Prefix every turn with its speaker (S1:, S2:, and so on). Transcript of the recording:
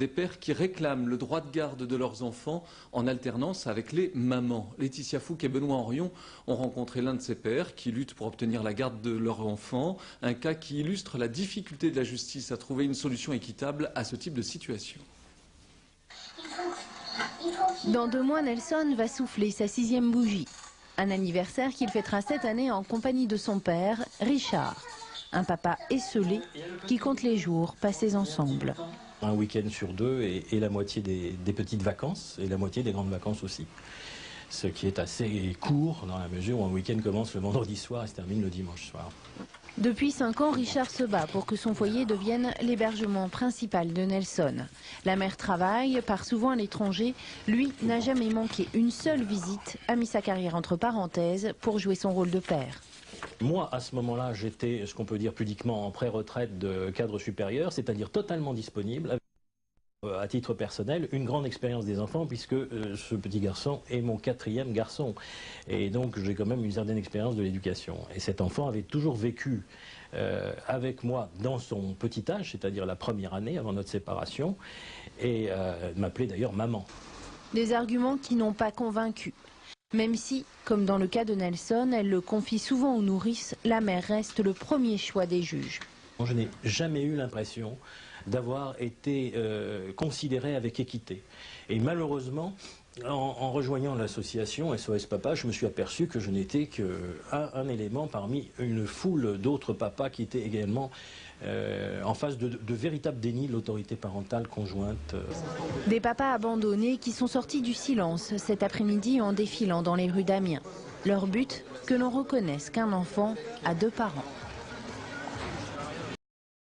S1: Des pères qui réclament le droit de garde de leurs enfants en alternance avec les mamans. Laetitia Fouque et Benoît Henrion ont rencontré l'un de ces pères qui luttent pour obtenir la garde de leur enfant. Un cas qui illustre la difficulté de la justice à trouver une solution équitable à ce type de situation.
S2: Dans 2 mois, Nelson va souffler sa 6e bougie. Un anniversaire qu'il fêtera cette année en compagnie de son père, Richard. Un papa esseulé qui compte les jours passés ensemble.
S3: Un week-end sur 2 et la moitié des petites vacances et la moitié des grandes vacances aussi. Ce qui est assez court dans la mesure où un week-end commence le vendredi soir et se termine le dimanche soir.
S2: Depuis 5 ans, Richard se bat pour que son foyer devienne l'hébergement principal de Nelson. La mère travaille, part souvent à l'étranger. Lui n'a jamais manqué une seule visite, a mis sa carrière entre parenthèses pour jouer son rôle de père.
S3: Moi, à ce moment-là, j'étais, ce qu'on peut dire pudiquement, en pré-retraite de cadre supérieur, c'est-à-dire totalement disponible, avec, à titre personnel, une grande expérience des enfants, puisque ce petit garçon est mon 4e garçon. Et donc, j'ai quand même une certaine expérience de l'éducation. Et cet enfant avait toujours vécu avec moi dans son petit âge, c'est-à-dire la première année avant notre séparation, et m'appelait d'ailleurs maman.
S2: Des arguments qui n'ont pas convaincu. Même si, comme dans le cas de Nelson, elle le confie souvent aux nourrices, la mère reste le premier choix des juges.
S3: Je n'ai jamais eu l'impression d'avoir été considéré avec équité. Et malheureusement, en rejoignant l'association SOS Papa, je me suis aperçu que je n'étais qu'un élément parmi une foule d'autres papas qui étaient également en face de véritables dénis de l'autorité parentale conjointe.
S2: Des papas abandonnés qui sont sortis du silence cet après-midi en défilant dans les rues d'Amiens. Leur but, que l'on reconnaisse qu'un enfant a 2 parents.